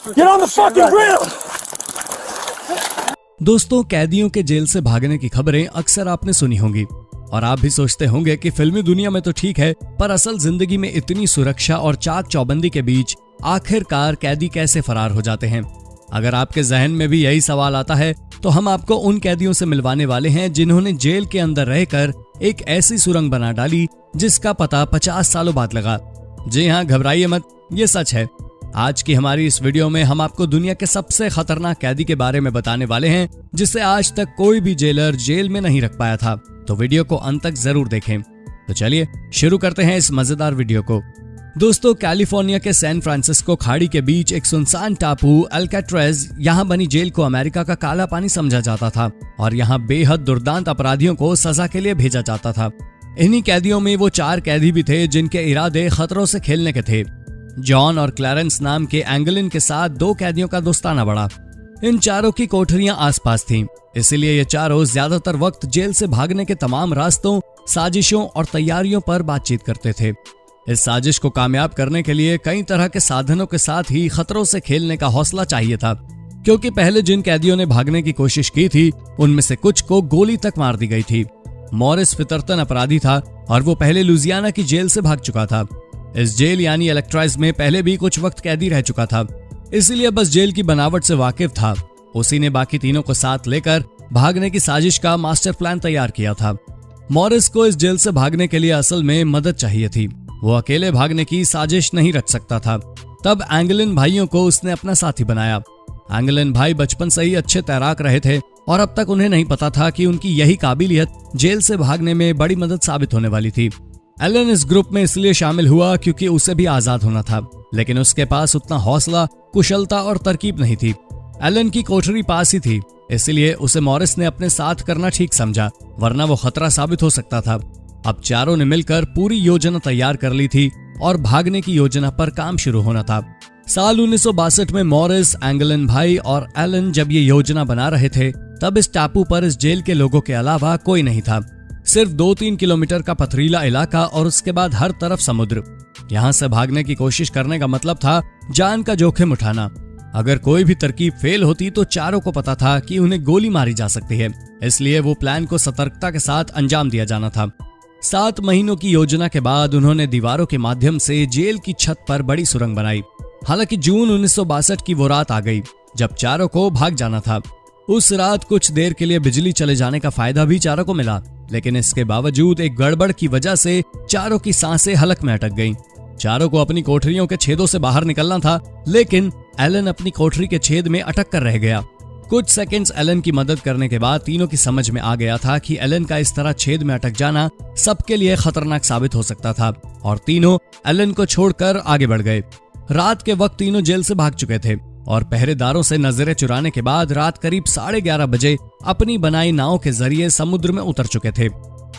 Get on the fucking ground! दोस्तों, कैदियों के जेल से भागने की खबरें अक्सर आपने सुनी होंगी और आप भी सोचते होंगे कि फिल्मी दुनिया में तो ठीक है, पर असल जिंदगी में इतनी सुरक्षा और चाक चौबंदी के बीच आखिरकार कैदी कैसे फरार हो जाते हैं। अगर आपके जहन में भी यही सवाल आता है तो हम आपको उन कैदियों से मिलवाने वाले हैं जिन्होंने जेल के अंदर रहकर एक ऐसी सुरंग बना डाली जिसका पता 50 सालों बाद लगा। जी हाँ, घबराइए मत, ये सच है। आज की हमारी इस वीडियो में हम आपको दुनिया के सबसे खतरनाक कैदी के बारे में बताने वाले हैं जिसे आज तक कोई भी जेलर जेल में नहीं रख पाया था। तो वीडियो को अंत तक जरूर देखें। तो चलिए शुरू करते हैं इस मजेदार वीडियो को। दोस्तों, कैलिफोर्निया के सैन फ्रांसिस्को खाड़ी के बीच एक सुनसान टापू अल्काट्रेज, यहाँ बनी जेल को अमेरिका का काला पानी समझा जाता था और यहाँ बेहद दुर्दांत अपराधियों को सजा के लिए भेजा जाता था। इन्हीं कैदियों में वो 4 कैदी भी थे जिनके इरादे खतरों से खेलने के थे। जॉन और क्लैरेंस नाम के एंगलिन के साथ 2 कैदियों का दोस्ताना बढ़ा। इन चारों की कोठरियां आसपास थीं, इसीलिए ये चारों ज्यादातर वक्त जेल से भागने के तमाम रास्तों, साजिशों और तैयारियों पर बातचीत करते थे। इस साजिश को कामयाब करने के लिए कई तरह के साधनों के साथ ही खतरों से खेलने का हौसला चाहिए था, क्योंकि पहले जिन कैदियों ने भागने की कोशिश की थी उनमें से कुछ को गोली तक मार दी गई थी। मॉरिस फितरतन अपराधी था और वो पहले लुजियाना की जेल से भाग चुका था। इस जेल यानी इलेक्ट्राइज में पहले भी कुछ वक्त कैदी रह चुका था, इसलिए बस जेल की बनावट से वाकिफ था। उसी ने बाकी तीनों को साथ लेकर भागने की साजिश का मास्टर प्लान तैयार किया था। मॉरिस को इस जेल से भागने के लिए असल में मदद चाहिए थी। वो अकेले भागने की साजिश नहीं रच सकता था। तब एंगलिन भाइयों को उसने अपना साथी बनाया। एंगलिन भाई बचपन से ही अच्छे तैराक रहे थे और अब तक उन्हें नहीं पता था कि उनकी यही काबिलियत जेल से भागने में बड़ी मदद साबित होने वाली थी। एलन इस ग्रुप में इसलिए शामिल हुआ क्योंकि उसे भी आजाद होना था, लेकिन उसके पास उतना हौसला, कुशलता और तरकीब नहीं थी। एलन की कोठरी पास ही थी, इसलिए उसे मॉरिस ने अपने साथ करना ठीक समझा, वरना वो खतरा साबित हो सकता था। अब चारों ने मिलकर पूरी योजना तैयार कर ली थी और भागने की योजना पर काम शुरू होना था। साल 1962 में मॉरिस, एंगलिन भाई और एलन जब ये योजना बना रहे थे, तब इस टापू पर इस जेल के लोगों के अलावा कोई नहीं था। सिर्फ 2-3 किलोमीटर का पथरीला इलाका और उसके बाद हर तरफ समुद्र। यहाँ से भागने की कोशिश करने का मतलब था जान का जोखिम उठाना। अगर कोई भी तरकीब फेल होती तो चारों को पता था कि उन्हें गोली मारी जा सकती है, इसलिए वो प्लान को सतर्कता के साथ अंजाम दिया जाना था। 7 महीनों की योजना के बाद उन्होंने दीवारों के माध्यम से जेल की छत पर बड़ी सुरंग बनाई। हालांकि जून 1962 की वो रात आ गई जब चारों को भाग जाना था। उस रात कुछ देर के लिए बिजली चले जाने का फायदा भी चारों को मिला, लेकिन इसके बावजूद एक गड़बड़ की वजह से चारों की सांसें हलक में अटक गईं। चारों को अपनी कोठरियों के छेदों से बाहर निकलना था, लेकिन एलन अपनी कोठरी के छेद में अटक कर रह गया। कुछ सेकंड्स एलन की मदद करने के बाद तीनों की समझ में आ गया था कि एलन का इस तरह छेद में अटक जाना सबके लिए खतरनाक साबित हो सकता था और तीनों एलन को छोड़कर आगे बढ़ गए। रात के वक्त तीनों जेल से भाग चुके थे और पहरेदारों से नजरें चुराने के बाद रात करीब 11:30 बजे अपनी बनाई नाव के जरिए समुद्र में उतर चुके थे।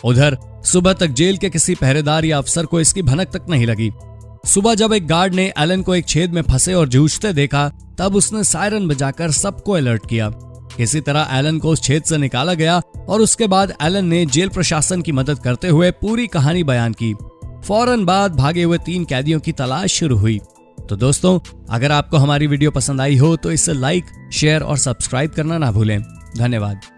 उधर सुबह तक जेल के किसी पहरेदार या अफसर को इसकी भनक तक नहीं लगी। सुबह जब एक गार्ड ने एलन को एक छेद में फंसे और जूझते देखा, तब उसने सायरन बजाकर सबको अलर्ट किया। किसी तरह एलन को उस छेद से निकाला गया और उसके बाद एलन ने जेल प्रशासन की मदद करते हुए पूरी कहानी बयान की। फौरन बाद भागे हुए 3 कैदियों की तलाश शुरू हुई। तो दोस्तों, अगर आपको हमारी वीडियो पसंद आई हो तो इसे लाइक, शेयर और सब्सक्राइब करना ना भूलें। धन्यवाद।